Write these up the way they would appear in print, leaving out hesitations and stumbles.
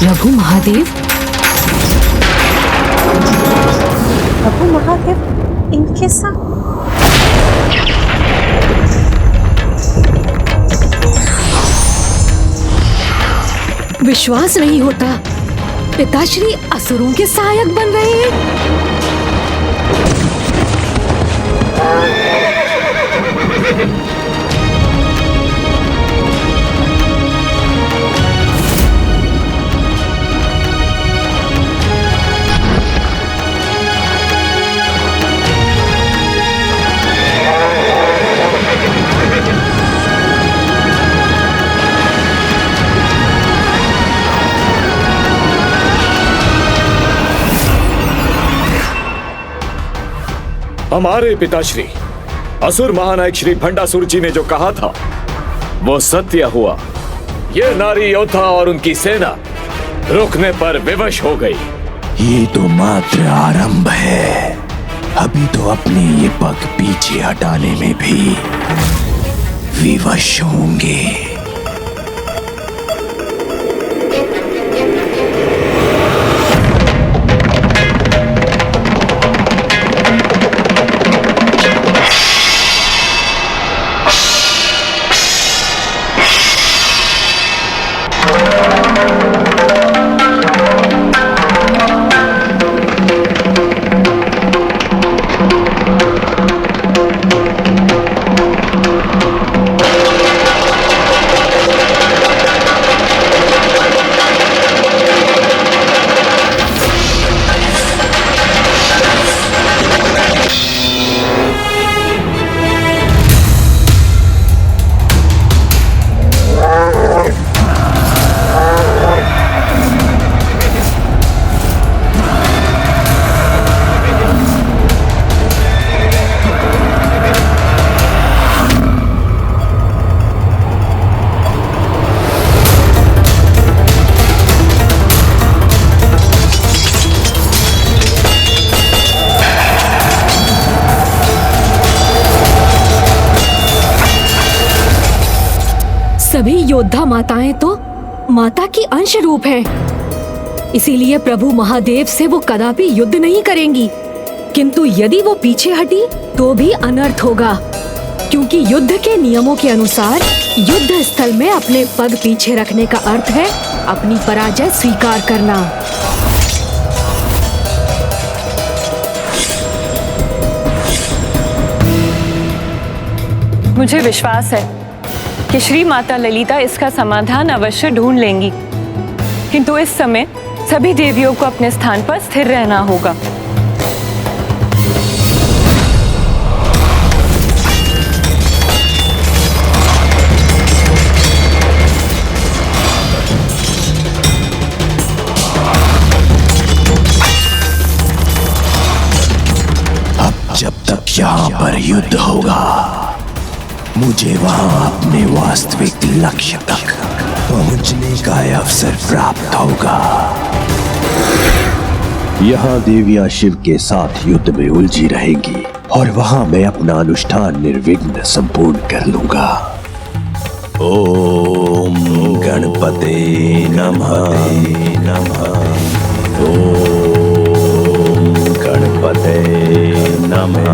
प्रभु महादेव, प्रभु महादेव इनके साथ। विश्वास नहीं होता, पिताश्री असुरों के सहायक बन रहे हैं। हमारे पिताश्री असुर महानायक श्री भंडासुर जी ने जो कहा था वो सत्य हुआ। ये नारी योद्धा और उनकी सेना रुकने पर विवश हो गई। ये तो मात्र आरंभ है, अभी तो अपने ये पग पीछे हटाने में भी विवश होंगे। सभी योद्धा माताएं तो माता की अंश रूप हैं, इसीलिए प्रभु महादेव से वो कदापि युद्ध नहीं करेंगी। किंतु यदि वो पीछे हटी तो भी अनर्थ होगा, क्योंकि युद्ध के नियमों के अनुसार युद्ध स्थल में अपने पग पीछे रखने का अर्थ है अपनी पराजय स्वीकार करना। मुझे विश्वास है कि श्री माता ललिता इसका समाधान अवश्य ढूंढ लेंगी, किंतु इस समय सभी देवियों को अपने स्थान पर स्थिर रहना होगा। अब जब तक यहाँ पर युद्ध होगा, मुझे वहां अपने वास्तविक लक्ष्य तक पहुंचने का अवसर प्राप्त होगा। यहाँ देवियां शिव के साथ युद्ध में उलझी रहेंगी और वहां मैं अपना अनुष्ठान निर्विघ्न संपूर्ण कर लूंगा। ओम गणपते नमः नमः। ओम गणपते नमः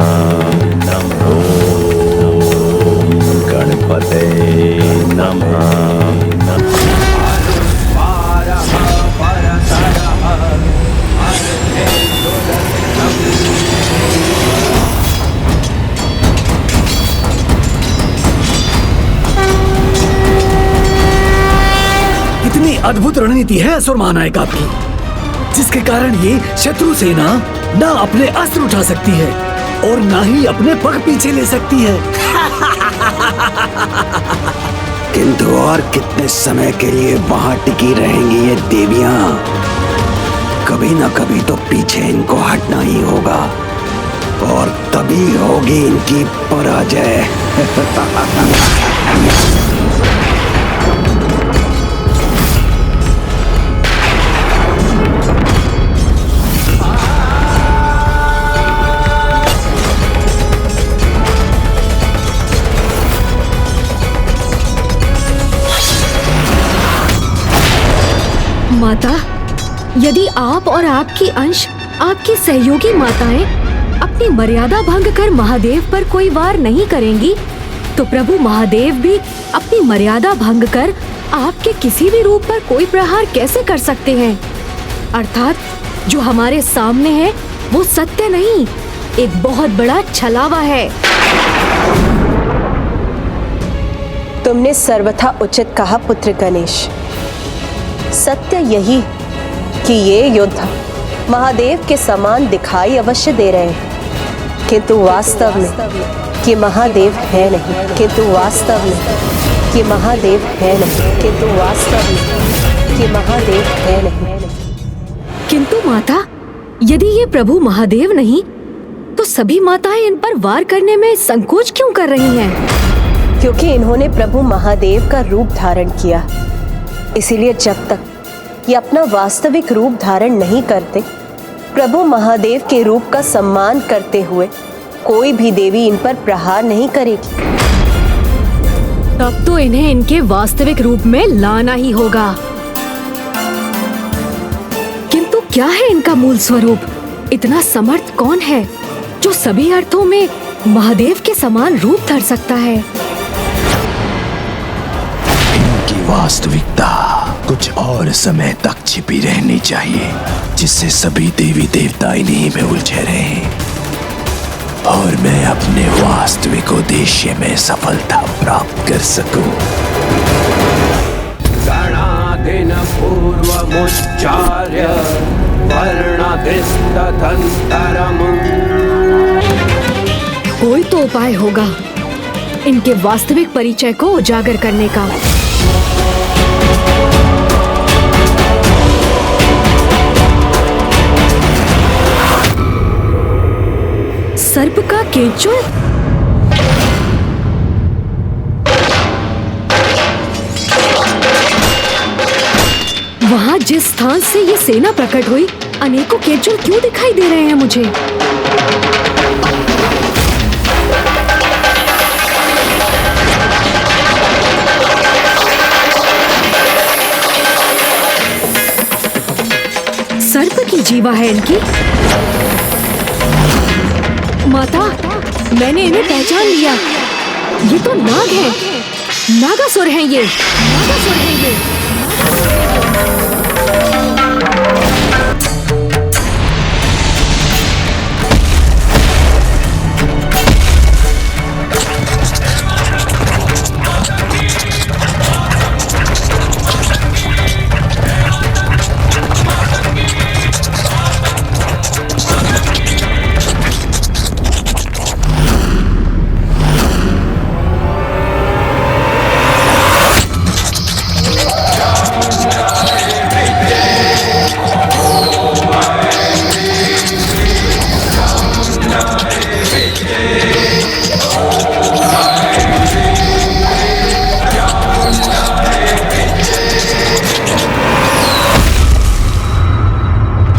नमः। गणपते नमः नमः। कितनी अद्भुत रणनीति है असुर महानायक की, जिसके कारण ये शत्रु सेना ना अपने अस्त्र उठा सकती है और ना ही अपने पग पीछे ले सकती है। किंतु और कितने समय के लिए वहां टिकी रहेंगी ये देवियां? कभी न कभी तो पीछे इनको हटना ही होगा और तभी होगी इनकी पराजय। माता, यदि आप और आपकी अंश, आपकी सहयोगी माताएं अपनी मर्यादा भंग कर महादेव पर कोई वार नहीं करेंगी, तो प्रभु महादेव भी अपनी मर्यादा भंग कर आपके किसी भी रूप पर कोई प्रहार कैसे कर सकते हैं? अर्थात जो हमारे सामने है वो सत्य नहीं, एक बहुत बड़ा छलावा है। तुमने सर्वथा उचित कहा पुत्र गणेश। सत्य यही कि ये योद्धा महादेव के समान दिखाई अवश्य दे रहे हैं, किंतु वास्तव में कि महादेव है नहीं, किंतु वास्तव में कि महादेव है नहीं, किंतु वास्तव में कि महादेव है नहीं। किंतु माता, यदि ये प्रभु महादेव नहीं तो सभी माताएं इन पर वार करने में संकोच क्यों कर रही हैं? क्योंकि इन्होंने प्रभु महादेव का रूप धारण किया, इसीलिए जब तक ये अपना वास्तविक रूप धारण नहीं करते, प्रभु महादेव के रूप का सम्मान करते हुए कोई भी देवी इन पर प्रहार नहीं करेगी। तब तो इन्हें इनके वास्तविक रूप में लाना ही होगा। किंतु क्या है इनका मूल स्वरूप? इतना समर्थ कौन है जो सभी अर्थों में महादेव के समान रूप धर सकता है? इनकी वास्तविकता कुछ और समय तक छिपी रहनी चाहिए, जिससे सभी देवी देवता इन्हीं में उलझे रहें और मैं अपने वास्तविक उद्देश्य में सफलता प्राप्त कर सकूं। गणादिन पूर्वमुच्चार्य वर्णदृष्टतन्तरम्। कोई तो उपाय होगा इनके वास्तविक परिचय को उजागर करने का। सर्प का केंचुल? वहाँ जिस स्थान से ये सेना प्रकट हुई, अनेकों केंचुल क्यों दिखाई दे रहे हैं मुझे? सर्प की जीवा है इनकी। माता, मैंने इन्हें पहचान लिया। ये तो नाग हैं, नागासुर हैं ये, नागासुर हैं ये।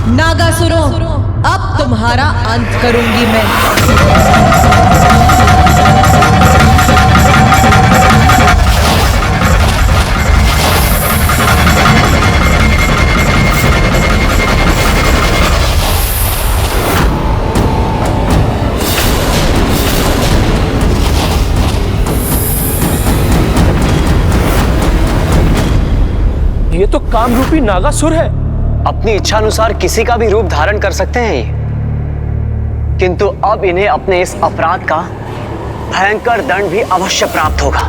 नागासुरों, अब तुम्हारा अंत करूंगी मैं। ये तो कामरूपी नागासुर है। अपनी इच्छा अनुसार किसी का भी रूप धारण कर सकते हैं ये, किंतु अब इन्हें अपने इस अपराध का भयंकर दंड भी अवश्य प्राप्त होगा।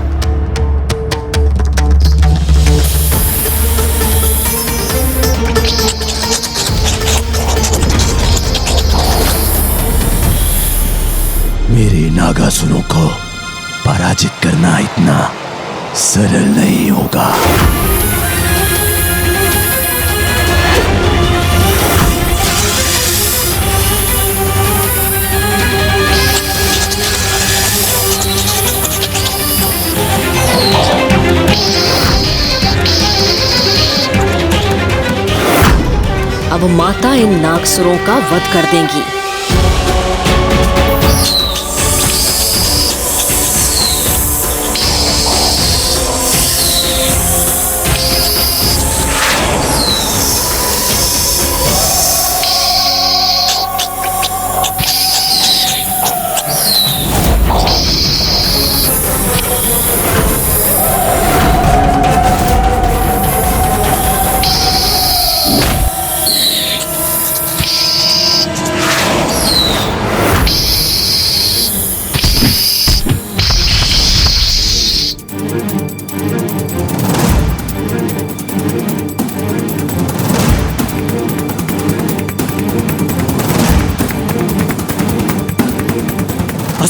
मेरे नागासुरों को पराजित करना इतना सरल नहीं होगा। अब माता इन नागसुरों का वध कर देंगी।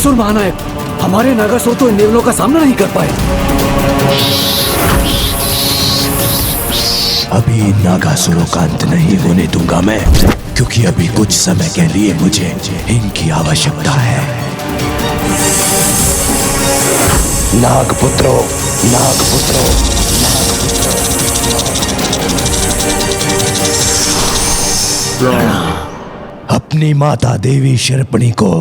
असुर महानायक, हमारे नागासुर तो इन देवलों का सामना नहीं कर पाए। अभी इन नागासुरों का अंत नहीं होने दूंगा मैं, क्योंकि अभी कुछ समय के लिए मुझे इनकी आवश्यकता है। नागपुत्रों, नागपुत्रों, अपनी माता देवी शर्पणी को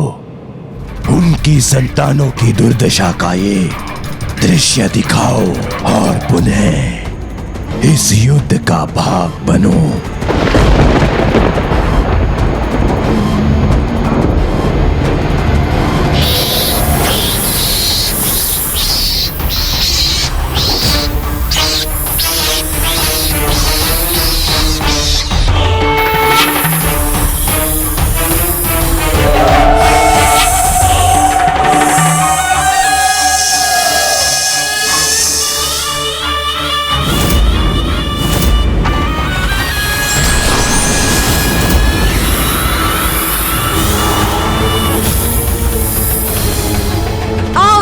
उनकी संतानों की दुर्दशा का ये दृश्य दिखाओ और पुनः इस युद्ध का भाग बनो।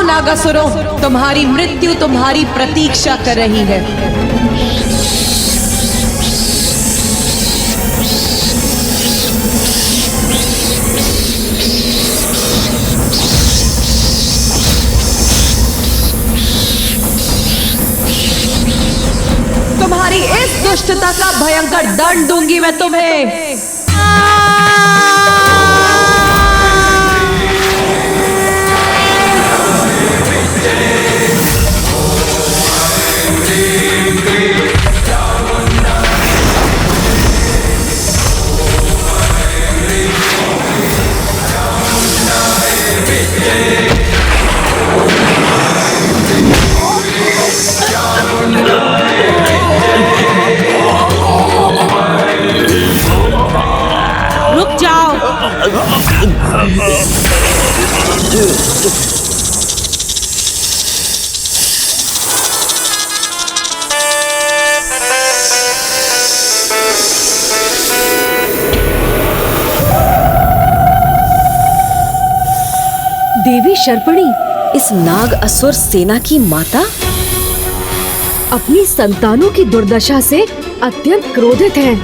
नागासुरों, तुम्हारी मृत्यु तुम्हारी प्रतीक्षा कर रही है। तुम्हारी इस दुष्टता का भयंकर दंड दूंगी मैं तुम्हें। रुक जाओ। देवी शर्पणी, इस नाग असुर सेना की माता अपनी संतानों की दुर्दशा से अत्यंत क्रोधित हैं।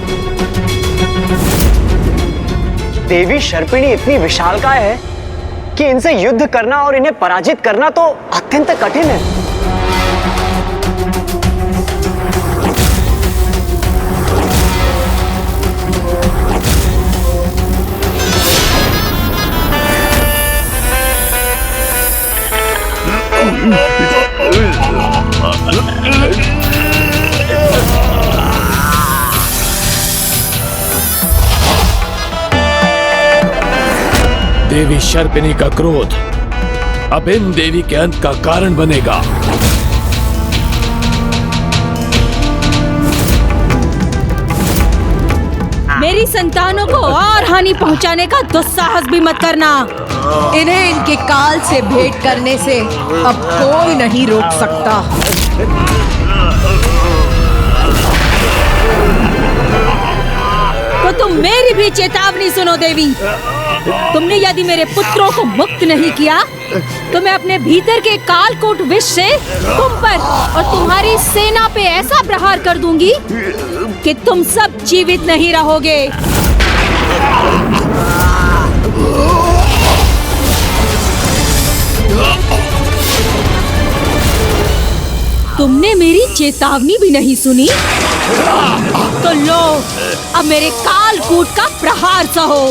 देवी शर्पिणी इतनी विशालकाय है कि इनसे युद्ध करना और इन्हें पराजित करना तो अत्यंत कठिन है। देवी शर्पिणी का क्रोध अब इन देवी के अंत का कारण बनेगा। मेरी संतानों को और हानि पहुंचाने का दुस्साहस भी मत करना। इन्हें इनके काल से भेंट करने से अब कोई नहीं रोक सकता। तो तुम मेरी भी चेतावनी सुनो देवी। तुमने यदि मेरे पुत्रों को मुक्त नहीं किया तो मैं अपने भीतर के कालकूट विष से तुम पर और तुम्हारी सेना पे ऐसा प्रहार कर दूंगी कि तुम सब जीवित नहीं रहोगे। तुमने मेरी चेतावनी भी नहीं सुनी तो लो अब मेरे कालकूट का प्रहार सहो।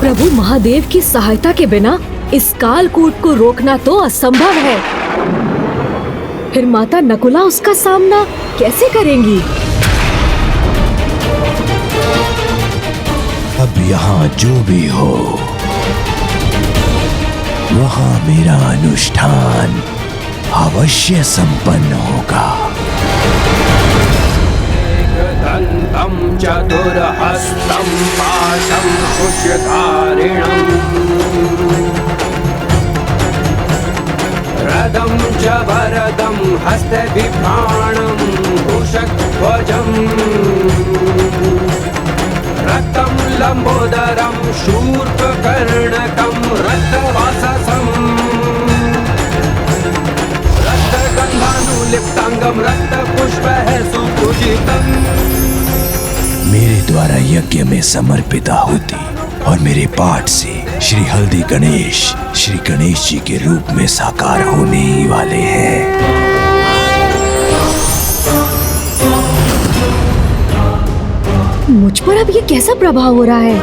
प्रभु महादेव की सहायता के बिना इस कालकूट को रोकना तो असंभव है। फिर माता नकुला उसका सामना कैसे करेंगी? अब यहाँ जो भी हो वहाँ मेरा अनुष्ठान अवश्य संपन्न होगा। एकदन्तं चतुर्हस्तं पाशं कुशधारिणम् रदं च वरदं हस्ते बिभ्राणं वृषध्वजम् रक्तं लम्बोदरं शूर्पकर्णकं रक्तवाससम् रक्तगन्धानुलिप्ताङ्गं रक्तपुष्पैः सुपूजितम्। मेरे द्वारा यज्ञ में समर्पित आहुति और मेरे पाठ से श्री हल्दी गणेश श्री गणेश जी के रूप में साकार होने ही वाले हैं। मुझ पर अब ये कैसा प्रभाव हो रहा है?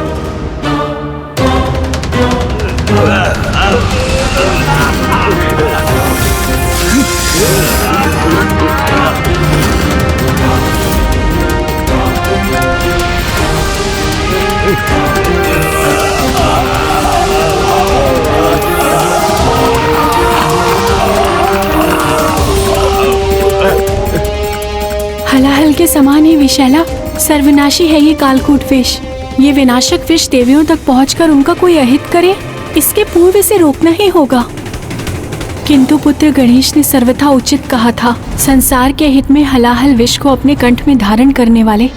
हलाहल के समान ही विशैला सर्वनाशी है ये कालकूट विष। ये विनाशक विष देवियों तक पहुंचकर उनका कोई अहित करे, इसके पूर्व इसे रोकना ही होगा। किंतु पुत्र गणेश ने सर्वथा उचित कहा था, संसार के हित में हलाहल विष को अपने कंठ में धारण करने वाले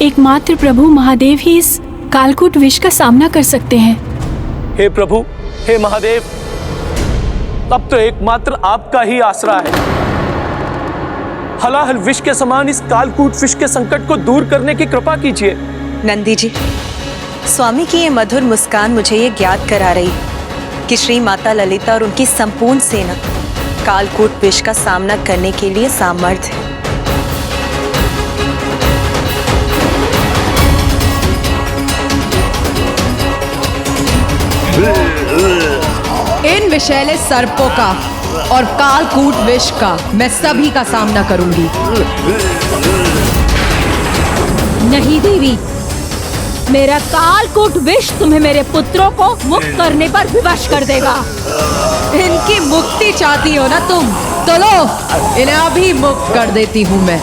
एकमात्र प्रभु महादेव ही इस कालकूट विष का सामना कर सकते हैं। हे प्रभु, हे महादेव, तब तो एकमात्र आपका ही आसरा है। हलाहल विष के समान इस कालकूट विष के संकट को दूर करने की कृपा कीजिए। नंदी जी, स्वामी की ये मधुर मुस्कान मुझे ये ज्ञात करा रही कि श्री माता ललिता और उनकी संपूर्ण सेना कालकूट विष का सामना करने के लिए सामर्थ्य है। इन विषैले सर्पों का और कालकूट विष का मैं सभी का सामना करूंगी। नहीं देवी, मेरा कालकूट विष तुम्हें मेरे पुत्रों को मुक्त करने पर विवश कर देगा। इनकी मुक्ति चाहती हो ना तुम, तो लो इन्हें अभी मुक्त कर देती हूँ मैं।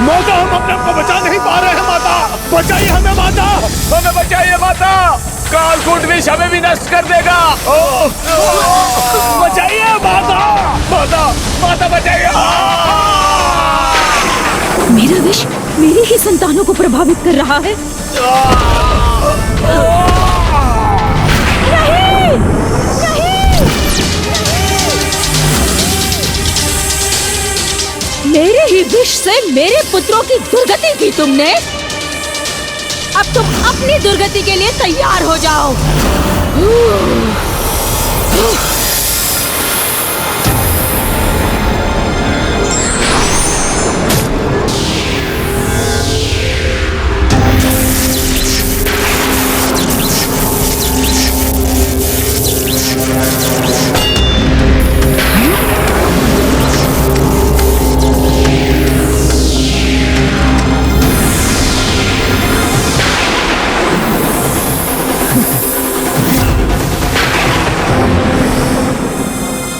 माता, हम अपने आप को बचा नहीं पा रहे हैं। माता, बचाइए हमें। माता, हमें बचाइए। माता, कालकूट विष हमें भी नष्ट कर देगा। बचाइए माता, माता, माता बचाइए। मेरा विष मेरी ही संतानों को प्रभावित कर रहा है। नहीं, नहीं। मेरे ही विष से मेरे पुत्रों की दुर्गति की तुमने। अब तुम अपनी दुर्गति के लिए तैयार हो जाओ।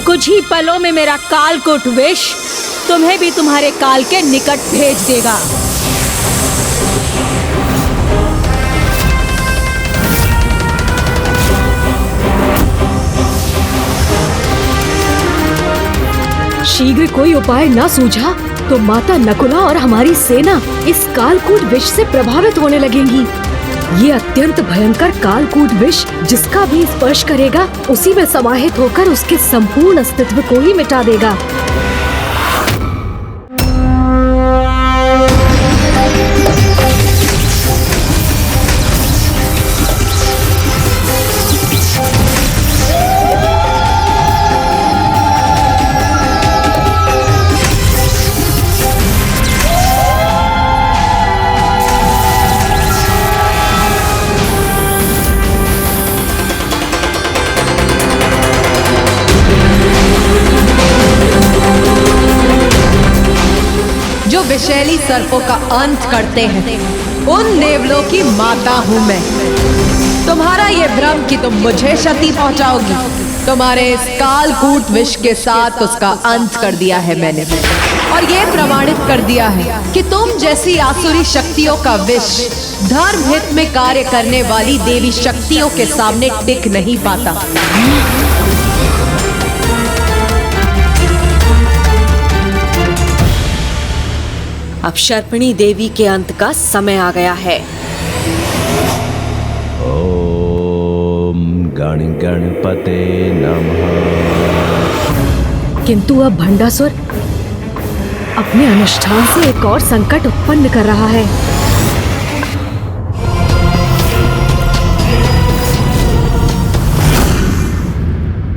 कुछ ही पलों में मेरा कालकूट विष तुम्हें भी तुम्हारे काल के निकट भेज देगा। शीघ्र कोई उपाय न सूझा तो माता नकुला और हमारी सेना इस कालकूट विष से प्रभावित होने लगेंगी। ये अत्यंत भयंकर कालकूट विष जिसका भी स्पर्श करेगा उसी में समाहित होकर उसके संपूर्ण अस्तित्व को ही मिटा देगा। विषैली सर्पों का अंत करते हैं उन देवलों की माता हूँ मैं। तुम्हारा ये भ्रम कि तुम मुझे क्षति पहुंचाओगी तुम्हारे इस कालकूट विष के साथ उसका अंत कर दिया है मैंने, और ये प्रमाणित कर दिया है कि तुम जैसी आसुरी शक्तियों का विष धर्म हित में कार्य करने वाली देवी शक्तियों के सामने टिक नहीं पाता। अब शर्पणी देवी के अंत का समय आ गया है। गण गणपते नमः। किंतु अब भंडासुर अपने अनुष्ठान से एक और संकट उत्पन्न कर रहा है।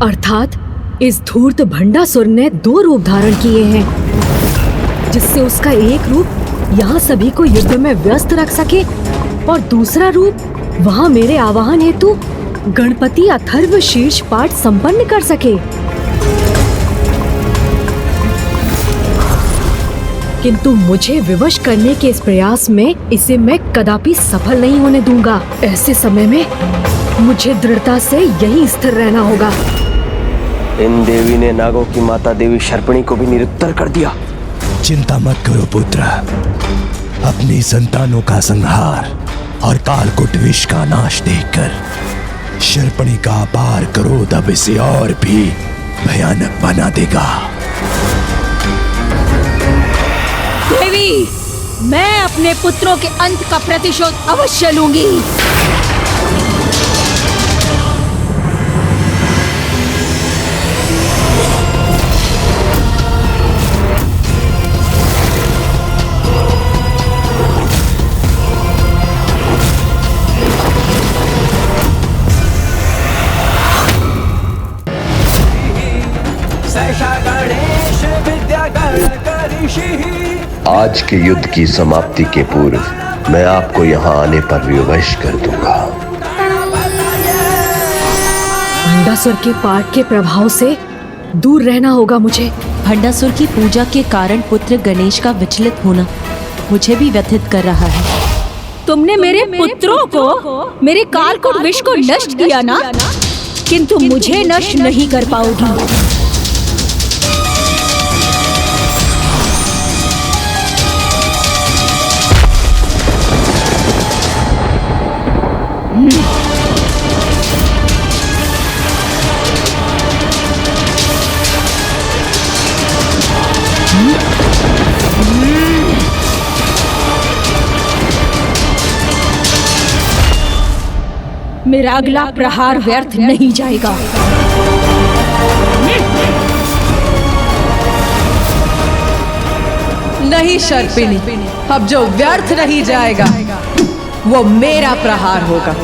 अर्थात इस धूर्त भंडासुर ने 2 रूप धारण किए हैं, जिससे उसका एक रूप यहाँ सभी को युद्ध में व्यस्त रख सके और दूसरा रूप वहाँ मेरे आवाहन हेतु गणपति अथर्व शीर्ष पाठ संपन्न कर सके। किंतु मुझे विवश करने के इस प्रयास में इसे मैं कदापि सफल नहीं होने दूंगा। ऐसे समय में मुझे दृढ़ता से यहीं स्थिर रहना होगा। इन देवी ने नागों की माता देवी शर्पणी को भी निरुत्तर कर दिया। चिंता मत करो पुत्र, अपनी संतानों का संहार और कालकूट विष का नाश देखकर शर्पणी का अपार क्रोध अब इसे और भी भयानक बना देगा। देवी, मैं अपने पुत्रों के अंत का प्रतिशोध अवश्य लूंगी। आज के युद्ध की समाप्ति के पूर्व मैं आपको यहाँ आने पर विवश कर दूंगा। भंडासुर के पाठ के प्रभाव से दूर रहना होगा मुझे। भंडासुर की पूजा के कारण पुत्र गणेश का विचलित होना मुझे भी व्यथित कर रहा है। तुमने मेरे पुत्रों को, मेरे कालकूट विष को नष्ट किया ना, किंतु मुझे नष्ट नहीं कर पाओगी। मेरा अगला प्रहार व्यर्थ नहीं जाएगा। नहीं शर्पिणी, अब जो व्यर्थ नहीं जाएगा वो मेरा प्रहार होगा।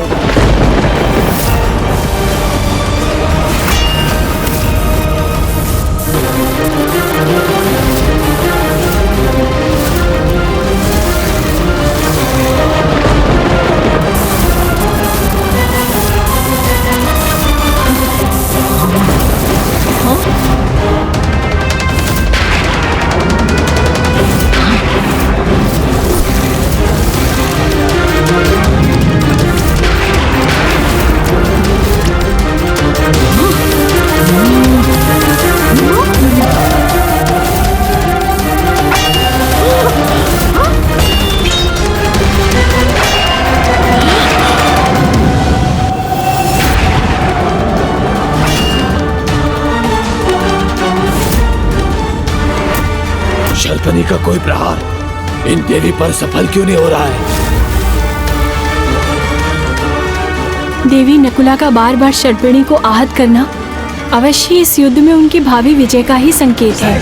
शर्पणी का कोई प्रहार इन देवी पर सफल क्यों नहीं हो रहा है? देवी नकुला का बार बार शर्पणी को आहत करना अवश्य इस युद्ध में उनकी भावी विजय का ही संकेत है।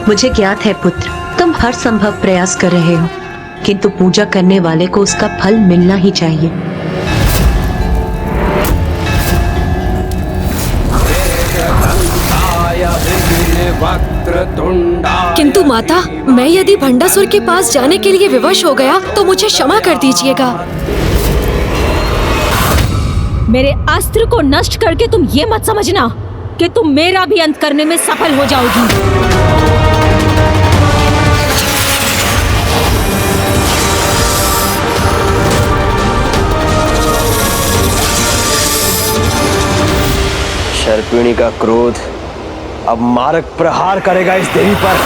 मुझे ज्ञात है पुत्र, तुम हर संभव प्रयास कर रहे हो, किंतु पूजा करने वाले को उसका फल मिलना ही चाहिए। किंतु माता, मैं यदि भंडासुर के पास जाने के लिए विवश हो गया तो मुझे क्षमा कर दीजिएगा। मेरे अस्त्र को नष्ट करके तुम ये मत समझना कि तुम मेरा भी अंत करने में सफल हो जाओगी। शर्पिणी का क्रोध अब मारक प्रहार करेगा इस देवी पर।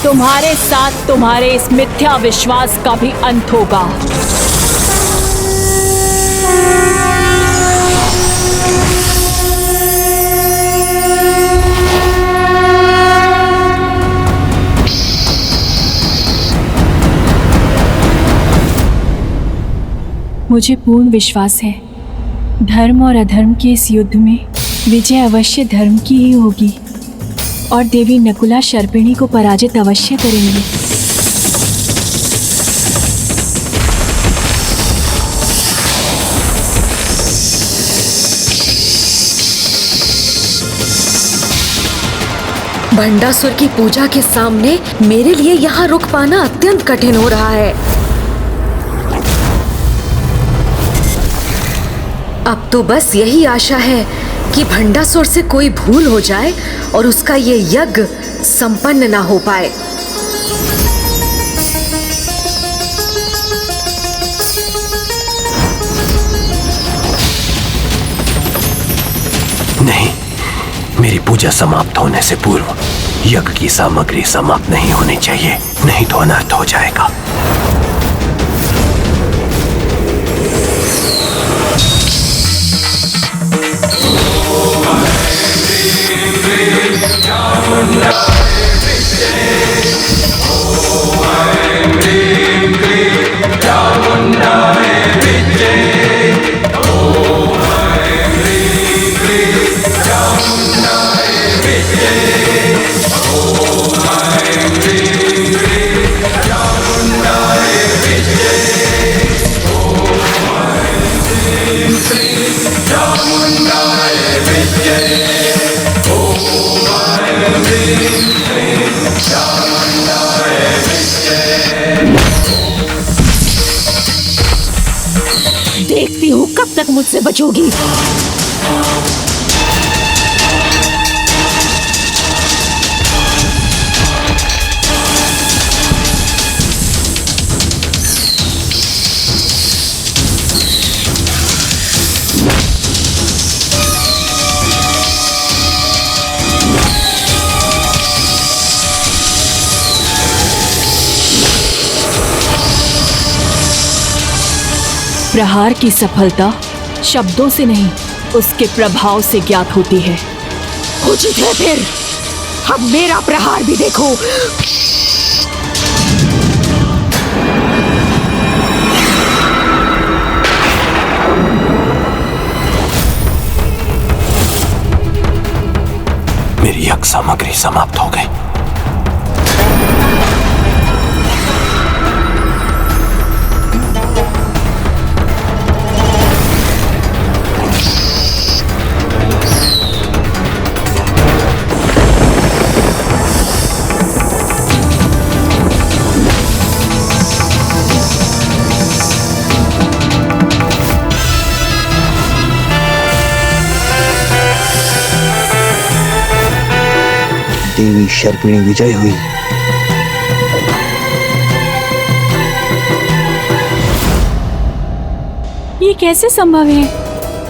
तुम्हारे साथ तुम्हारे इस मिथ्या विश्वास का भी अंत होगा। मुझे पूर्ण विश्वास है धर्म और अधर्म के इस युद्ध में विजय अवश्य धर्म की ही होगी और देवी नकुला शर्पिणी को पराजित अवश्य करेंगी। भंडासुर की पूजा के सामने मेरे लिए यहाँ रुक पाना अत्यंत कठिन हो रहा है। अब तो बस यही आशा है कि भंडासुर से कोई भूल हो जाए और उसका ये यज्ञ संपन्न ना हो पाए। नहीं, मेरी पूजा समाप्त होने से पूर्व यज्ञ की सामग्री समाप्त नहीं होनी चाहिए, नहीं तो अनर्थ हो जाएगा। देखती हूँ कब तक मुझसे बचोगी। प्रहार की सफलता शब्दों से नहीं उसके प्रभाव से ज्ञात होती है। उचित है फिर, अब मेरा प्रहार भी देखो। मेरी यज्ञ सामग्री समाप्त हो गई। देवी शर्पिणी विजय हुई। ये कैसे संभव है?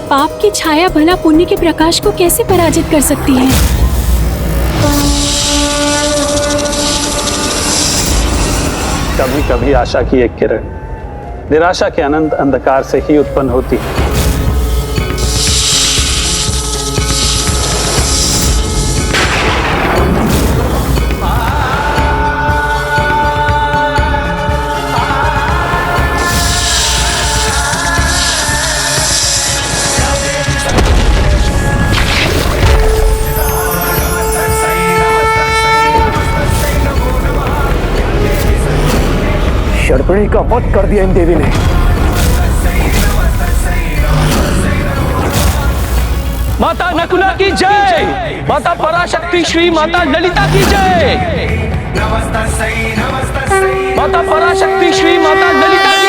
पाप की छाया भला पुण्य के प्रकाश को कैसे पराजित कर सकती है? कभी कभी आशा की एक किरण निराशा के अनंत अंधकार से ही उत्पन्न होती है। शर्पिणी का वध कर दिया इन देवी ने। माता नकुला की जय, माता पराशक्ति श्री माता ललिता की जय, माता पराशक्ति श्री माता ललिता